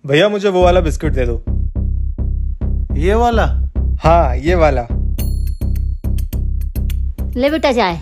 भैया मुझे वो वाला बिस्कुट दे दो। ये वाला? हाँ ये वाला। ले बेटा चाय।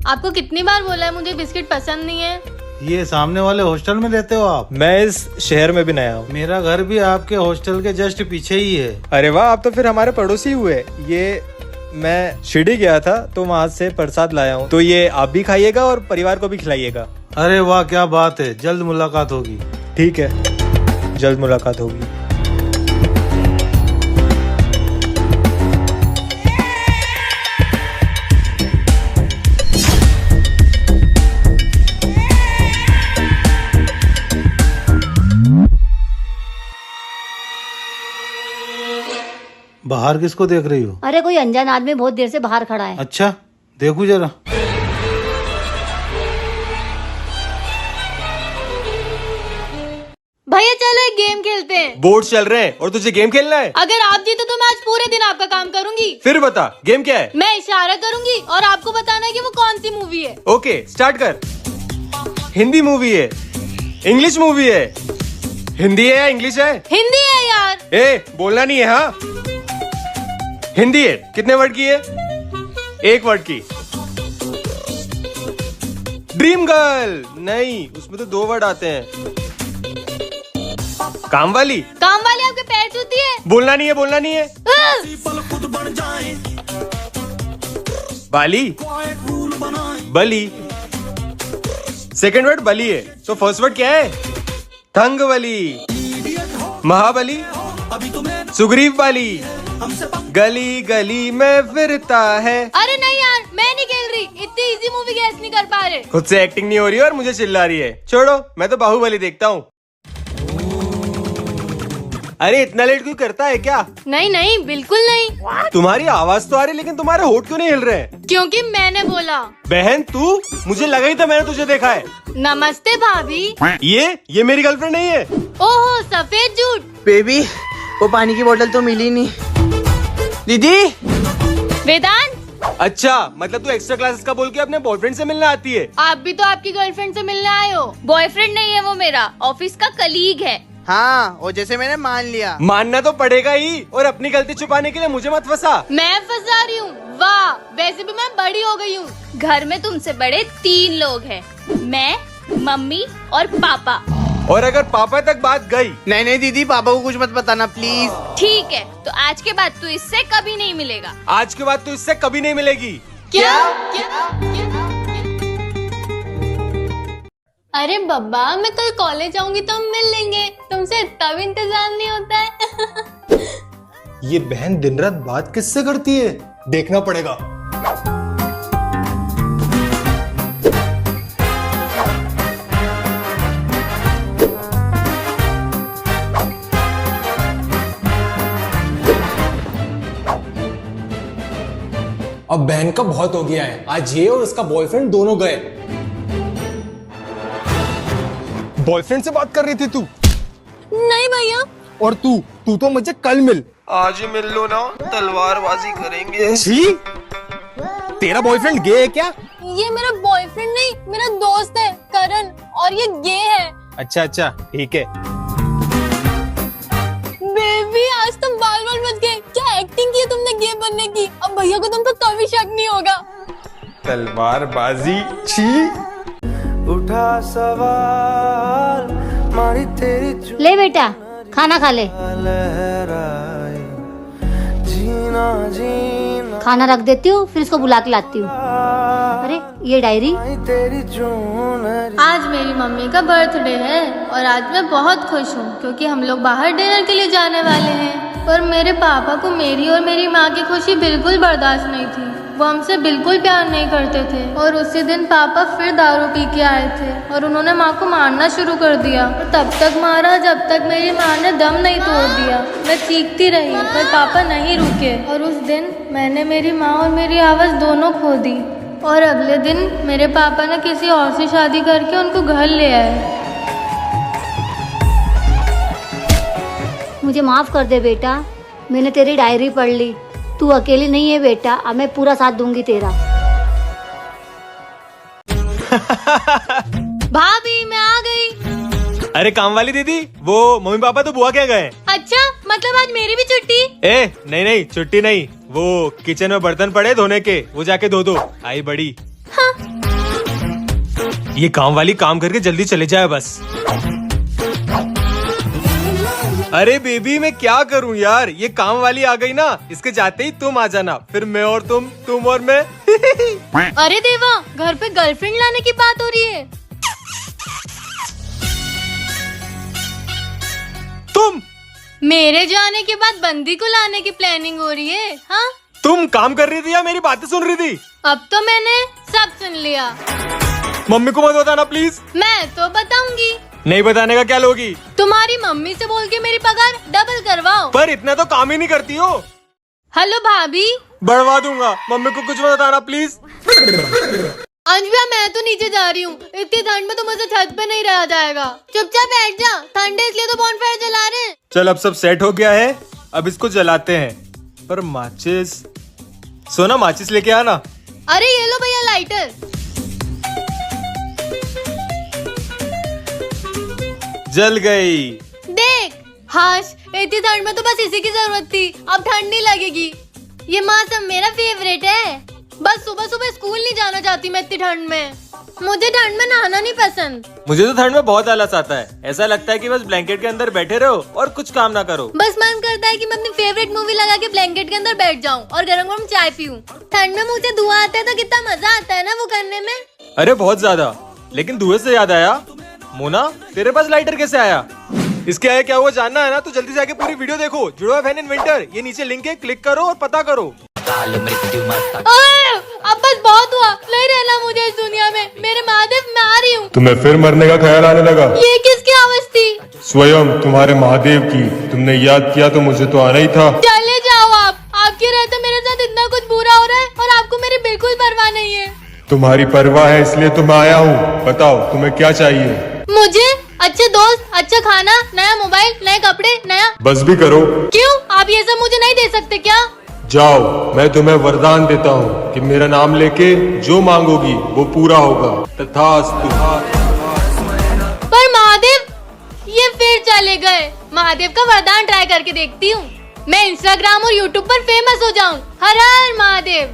आपको कितनी बार बोला है मुझे बिस्किट पसंद नहीं है। ये सामने वाले हॉस्टल में रहते हो आप? मैं इस शहर में भी नया हूँ। मेरा घर भी आपके हॉस्टल के जस्ट पीछे ही है। अरे वाह, आप तो फिर हमारे पड़ोसी हुए। ये मैं शिरडी गया था तो वहाँ से प्रसाद लाया हूँ, तो ये आप भी खाइएगा और परिवार को भी खिलाइएगा। अरे वाह, क्या बात है, जल्द मुलाकात होगी। ठीक है, जल्द मुलाकात होगी। बाहर किसको देख रही हो? अरे कोई अनजान आदमी बहुत देर से बाहर खड़ा है। अच्छा, देखू जरा। भैया चलो एक गेम खेलते हैं। बोर्ड चल रहे हैं और तुझे गेम खेलना है? अगर आप जीते तो मैं आज पूरे दिन आपका काम करूंगी। फिर बता गेम क्या है? मैं इशारा करूंगी और आपको बताना है कि वो कौन सी मूवी है। ओके स्टार्ट कर। हिंदी मूवी है, इंग्लिश मूवी है, हिंदी है या इंग्लिश है? हिंदी है यार। ए बोलना नहीं है। हाँ हिंदी है। कितने वर्ड की है? एक वर्ड की। ड्रीम गर्ल नहीं, उसमें तो 2 वर्ड आते हैं। काम वाली? काम वाली आपके पैर छूती है। बोलना नहीं है, बोलना नहीं है। बाली? बली। सेकंड वर्ड बली है, तो फर्स्ट वर्ड क्या है? थंगवली, महाबली, सुग्रीव बाली, गली गली में फिरता है। अरे नहीं यार, मैं नहीं खेल रही। इतनी इजी मूवी गैस नहीं कर पा रहे। खुद से एक्टिंग नहीं हो रही और मुझे चिल्ला रही है। छोड़ो, मैं तो बाहुबली देखता हूँ। अरे इतना लेट क्यों करता है क्या? नहीं नहीं, बिल्कुल नहीं। तुम्हारी आवाज तो आ रही है, लेकिन तुम्हारे होठ क्यों नहीं हिल रहे हैं? क्योंकि मैंने बोला। बहन तू, मुझे लगा ही था मैंने तुझे देखा है। नमस्ते भाभी। ये मेरी गर्लफ्रेंड नहीं है। ओहो, सफेद झूठ। बेबी, वो पानी की बोतल तो मिली नहीं। दीदी, वेदांत, अच्छा मतलब तू एक्स्ट्रा क्लासेस का बोल के अपने बॉयफ्रेंड से मिलने आती है? आप भी तो आपकी गर्लफ्रेंड से मिलने आए हो। बॉयफ्रेंड नहीं है वो, मेरा ऑफिस का कलीग है। हाँ, वो जैसे मैंने मान लिया। मानना तो पड़ेगा ही, और अपनी गलती छुपाने के लिए मुझे मत फंसा। मैं फंसा रही हूँ? वाह, वैसे भी मैं बड़ी हो गई हूँ। घर में तुमसे बड़े 3 लोग हैं, मैं, मम्मी और पापा। और अगर पापा तक बात गई? नहीं नहीं दीदी, पापा को कुछ मत बताना प्लीज। ठीक है, तो आज के बाद तू इससे कभी नहीं मिलेगा। आज के बाद तू इससे कभी नहीं मिलेगी। क्या? अरे बब्बा, मैं कल कॉलेज आऊंगी तो हम मिल लेंगे। तुमसे इतना भी इंतजार नहीं होता है। ये बहन दिन रात बात किससे करती है, देखना पड़ेगा। अब बहन का बहुत हो गया है। आज ये और उसका बॉयफ्रेंड दोनों गए। बॉयफ्रेंड से बात कर रही थी तू? नहीं भैया। और तू तो मुझे कल मिल। आज ही मिल लो ना, तलवारबाजी करेंगे। छी, तेरा बॉयफ्रेंड गे है क्या? ये मेरा बॉयफ्रेंड नहीं, मेरा दोस्त है करण, और ये गे है। अच्छा अच्छा, ठीक है। बेबी, आज तो बाल बाल बच गए। क्या एक्टिंग की है तुमने गे बनने की? अब भैया को तुम पर कभी शक नहीं होगा। तलवारबाजी, छी। उठा सवाल, मारी तेरी ले बेटा, खाना खा ले। लहराए, जीना जीना खाना रख देती हूँ, फिर इसको बुला के लाती हूँ। अरे ये डायरी। तेरी जून। आज मेरी मम्मी का बर्थडे है और आज मैं बहुत खुश हूँ क्योंकि हम लोग बाहर डिनर के लिए जाने वाले हैं। पर मेरे पापा को मेरी और मेरी माँ की खुशी बिल्कुल बर्दाश्त नहीं थी। वो हमसे बिल्कुल प्यार नहीं करते थे और उसी दिन पापा फिर दारू पी के आए थे और उन्होंने माँ को मारना शुरू कर दिया। और तब तक मारा जब तक मेरी माँ ने दम नहीं तोड़ दिया। मैं चीखती रही पर पापा नहीं रुके और उस दिन मैंने मेरी माँ और मेरी आवाज़ दोनों खो दी। और अगले दिन मेरे पापा ने किसी और से शादी करके उनको घर ले आए। मुझे माफ कर दे बेटा, मैंने तेरी डायरी पढ़ ली। तू अकेली नहीं है बेटा, अब मैं पूरा साथ दूंगी तेरा। भाभी, मैं आ गई। अरे काम वाली दीदी, वो मम्मी पापा तो बुआ क्या गए? अच्छा, मतलब आज मेरी भी छुट्टी? ए नहीं नहीं, छुट्टी नहीं, वो किचन में बर्तन पड़े धोने के, वो जाके धो दो। आई बड़ी। हाँ। ये काम वाली काम करके जल्दी चले जाए बस। अरे बेबी मैं क्या करूं यार, ये काम वाली आ गई ना, इसके जाते ही तुम आ जाना, फिर मैं और तुम और मैं। अरे देवा, घर पे गर्लफ्रेंड लाने की बात हो रही है। तुम मेरे जाने के बाद बंदी को लाने की प्लानिंग हो रही है? हाँ, तुम काम कर रही थी या मेरी बातें सुन रही थी? अब तो मैंने सब सुन लिया। मम्मी को मत बताना प्लीज। मैं तो बताऊंगी। नहीं बताने का क्या लोगी? तुम्हारी मम्मी से बोल के मेरी पगार डबल करवाओ। पर इतना तो काम ही नहीं करती हो। हेलो भाभी। बढ़वा दूंगा, मम्मी को कुछ मत बताना प्लीज। अंजबिया, मैं तो नीचे जा रही हूँ, इतनी ठंड में तो मुझे छत पे नहीं रहा जाएगा। चुपचाप बैठ जा, ठंड है इसलिए तो बॉनफायर जला रहे हैं। चल अब सब सेट हो गया है, अब इसको जलाते हैं। पर माचिस, सोना माचिस लेके आना। अरे ये लो भैया लाइटर। जल गई। देख, हाश, इतनी ठंड में तो बस इसी की जरूरत थी, अब ठंड नहीं लगेगी। ये मौसम मेरा फेवरेट है। बस सुबह सुबह स्कूल नहीं जाना चाहती मैं इतनी ठंड में। मुझे ठंड में नहाना नहीं पसंद। मुझे तो ठंड में बहुत आलस आता है, ऐसा लगता है कि बस ब्लैंकेट के अंदर बैठे रहो और कुछ काम ना करो। बस मन करता है कि मैं अपनी फेवरेट मूवी लगा के ब्लैंकेट के अंदर बैठ जाऊं और गरम गरम चाय पीऊं। ठंड में मुझे धुआं आता है तो कितना मजा आता है ना वो करने में। अरे बहुत ज्यादा। लेकिन धुएं से याद आया, मोना तेरे पास लाइटर कैसे आया? इसके आया क्या हुआ जानना है ना, तो जल्दी से आके पूरी वीडियो देखो। जुड़वा फैन इन्वेंटर, ये नीचे लिंक है, क्लिक करो और पता करो। अब बस बहुत हुआ, नहीं रहना मुझे इस दुनिया में। मेरे महादेव, मैं आ रही हूँ। तुम्हें फिर मरने का ख्याल आने लगा? ये किसकी आवाज थी? स्वयं तुम्हारे महादेव की। तुमने याद किया तो मुझे तो आना ही था। चले जाओ आप, आपके रहते मेरे साथ इतना कुछ बुरा हो रहा है और आपको मेरी बिल्कुल परवाह नहीं है। तुम्हारी परवाह है इसलिए तो मैं आया हूँ। बताओ तुम्हें क्या चाहिए? मुझे अच्छे दोस्त, अच्छा खाना, नया मोबाइल, नए कपड़े, नया। बस भी करो। क्यों, आप ये सब मुझे नहीं दे सकते क्या? जाओ, मैं तुम्हें वरदान देता हूँ कि मेरा नाम लेके जो मांगोगी वो पूरा होगा। तथास्तु। पर महादेव, ये फिर चले गए। महादेव का वरदान ट्राई करके देखती हूँ, मैं इंस्टाग्राम और यूट्यूब पर फेमस हो जाऊँ। हर हर महादेव।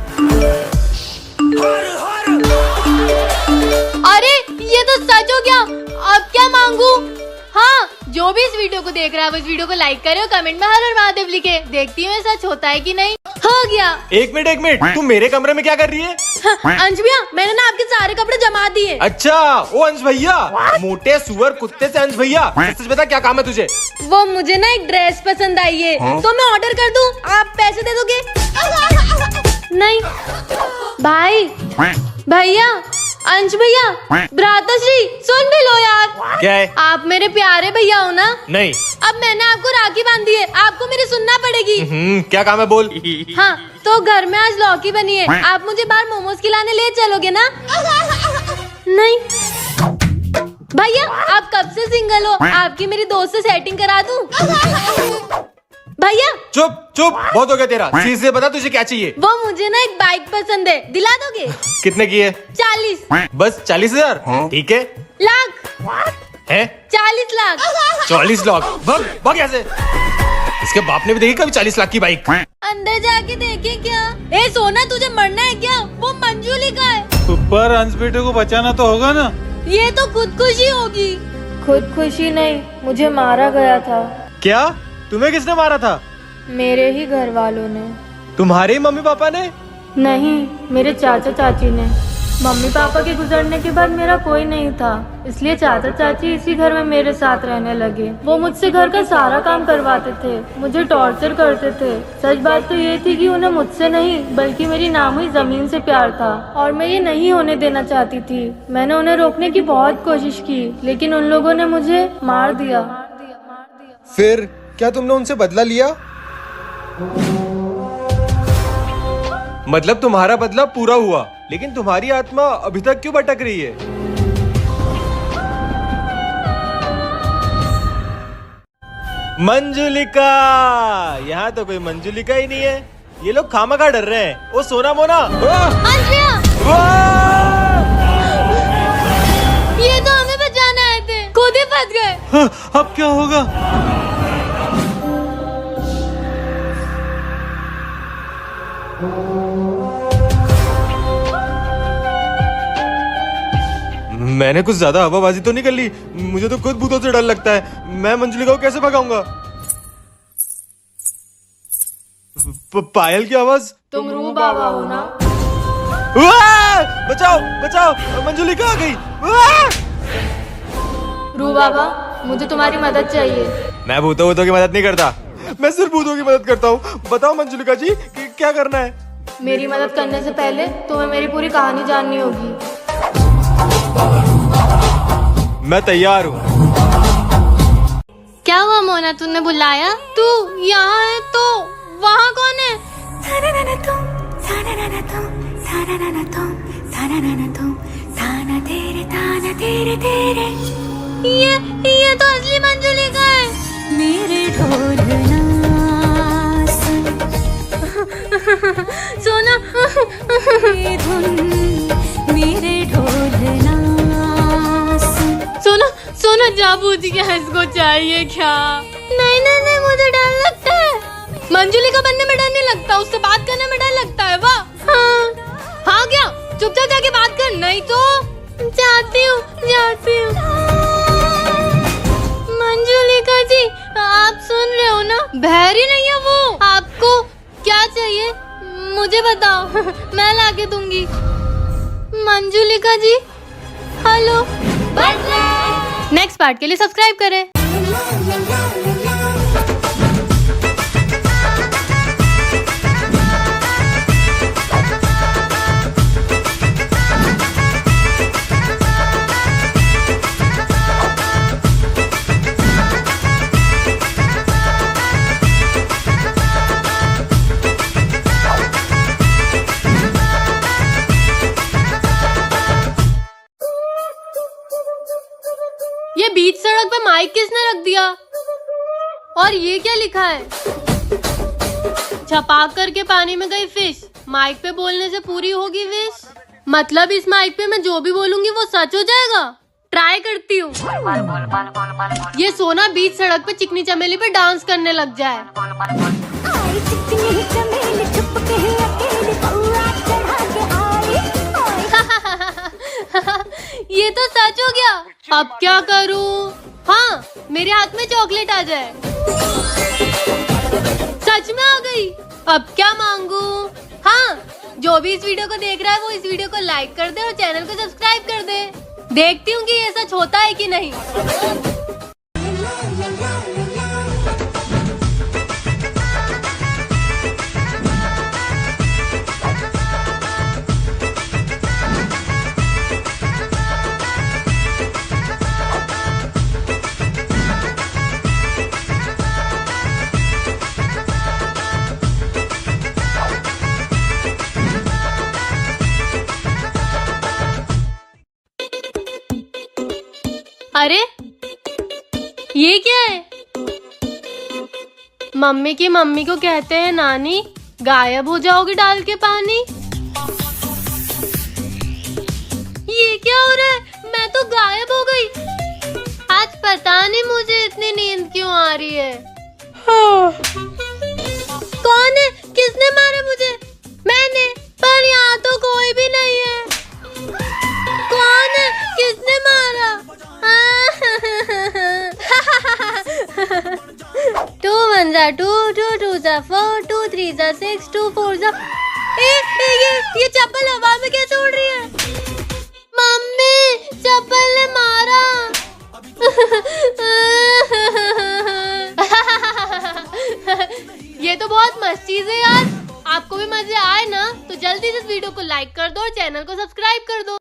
अरे ये तो सच हो गया, अब क्या मांगू? हाँ, जो भी इस वीडियो को देख रहा है वो इस वीडियो को लाइक करे और कमेंट में हर हर महादेव लिखे। देखती हूँ सच होता है कि नहीं। हो गया। एक मिनट, तुम मेरे कमरे में क्या कर रही है? अंश भैया, मैंने ना आपके सारे कपड़े जमा दिए। अच्छा, ओ अंश भैया, मोटे सुअर कुत्ते से अंश भैया, सच बता क्या काम है तुझे? वो मुझे ना एक ड्रेस पसंद आई है, तो मैं ऑर्डर कर दूं, आप पैसे दे दोगे? नहीं भाई, भैया, अंश भैया, भ्राताश्री, सुन भी लो यार। क्या है? आप मेरे प्यारे भैया हो ना? नहीं। अब मैंने आपको राखी बांधी है, आपको मेरी सुनना पड़ेगी। क्या काम है बोल। हाँ, तो घर में आज लौकी बनी है, आप मुझे बाहर मोमोज खिलाने ले चलोगे ना? नहीं भैया, आप कब से सिंगल हो? आपकी मेरी दोस्त से सेटिंग करा दूं? भैया चुप, बहुत हो गया तेरा। सीधे से बता तुझे क्या चाहिए? वो मुझे ना एक बाइक पसंद है, दिला दोगे? कितने की है? 40। बस 40,000? ठीक है। लाख है? 40 लाख। 40 लाख? भाग यहाँ से। इसके बाप ने भी देखी कभी 40 लाख की बाइक? अंदर जाके देखे क्या? ए सोना, तुझे मरना है क्या? वो मंजूली का है। पर अंश बेटे को बचाना तो होगा ना? ये तो खुदकुशी होगी। खुदकुशी नहीं, मुझे मारा गया था। क्या? तुम्हें किसने मारा था? मेरे ही घर वालों ने। तुम्हारे मम्मी पापा ने? नहीं, मेरे चाचा चाची ने। मम्मी पापा के गुजरने के बाद मेरा कोई नहीं था, इसलिए चाचा चाची इसी घर में मेरे साथ रहने लगे। वो मुझसे घर का सारा काम करवाते थे, मुझे टॉर्चर करते थे। सच बात तो ये थी कि उन्हें मुझसे नहीं बल्कि मेरी नाम हुई जमीन से प्यार था और मैं ये नहीं होने देना चाहती थी। मैंने उन्हें रोकने की बहुत कोशिश की, लेकिन उन लोगों ने मुझे मार दिया। फिर क्या तुमने उनसे बदला लिया? मतलब तुम्हारा बदला पूरा हुआ, लेकिन तुम्हारी आत्मा अभी तक क्यों भटक रही है? मंजुलिका, यहाँ तो कोई मंजुलिका ही नहीं है। ये लोग खामखा डर रहे हैं। ओ सोना मोना, ये तो हमें बचाने आए थे, खुद ही फंस फंस गए। हाँ, अब क्या होगा? मैंने कुछ ज्यादा हवाबाजी तो नहीं कर ली? मुझे तो खुद भूतों से डर लगता है। मैं मंजुलिका को कैसे भगाऊंगा? पायल की आवाज। तुम रू बाबा हो ना? बचाओ बचाओ, मंजुलिका आ गई। रू बाबा, मुझे तुम्हारी मदद चाहिए। मैं भूतों की मदद नहीं करता, मैं सिर्फ भूतों की मदद करता हूँ। बताओ मंजुलिका जी कि क्या करना है? मेरी मदद करने से पहले तुम्हें मेरी पूरी कहानी जाननी होगी। मैं तैयार हूँ। क्या हुआ मोना, तूने बुलाया? तू यहाँ है तो वहाँ कौन है? ये तो असली मंजुलिका है। मेरे ढोलना सोना, मेरे ढोलना सोना सोना, जा पूछ क्या इसको चाहिए क्या? नहीं नहीं नहीं, मुझे डर लगता है। मंजुलिका बनने में डर नहीं लगता, उससे बात करने में डर लगता है। वाह, हाँ क्या? चुपचाप जाके बात कर, नहीं तो जाती हूँ। मंजुलिका जी, आप सुन रहे हो ना? बहरी नहीं है वो। आपको क्या चाहिए मुझे बताओ, मैं लाके दूंगी। मंजुलिका जी, हेलो। नेक्स्ट पार्ट के लिए सब्सक्राइब करें। ये बीच सड़क पे माइक किसने रख दिया? और ये क्या लिखा है? छपाक करके पानी में गई फिश, माइक पे बोलने से पूरी होगी विश। मतलब इस माइक पे मैं जो भी बोलूंगी वो सच हो जाएगा। ट्राई करती हूँ। ये सोना बीच सड़क पे चिकनी चमेली पे डांस करने लग जाए। ये तो सच हो गया। अब क्या करूं? हाँ, मेरे हाथ में चॉकलेट आ जाए। सच में आ गई। अब क्या मांगू? हाँ, जो भी इस वीडियो को देख रहा है वो इस वीडियो को लाइक कर दे और चैनल को सब्सक्राइब कर दे। देखती हूँ कि ये सच होता है कि नहीं। अरे ये क्या है? मम्मी की मम्मी को कहते हैं नानी, गायब हो जाओगी डाल के पानी। ये क्या हो रहा है? मैं तो गायब हो गई। आज पता नहीं मुझे इतनी नींद क्यों आ रही है। कौन है? किसने मारा मुझे? मैंने, पर यहाँ तो कोई भी नहीं है। कौन है? किसने मारा? 2 1 2, 2 2 4, 2 3 6, 2 4 ये चप्पल हवा में कैसे उड़ रही है? मम्मी, चप्पल ने मारा। ये तो बहुत मस्त चीज है यार। आपको भी मजे आए ना तो जल्दी से इस वीडियो को लाइक कर दो और चैनल को सब्सक्राइब कर दो।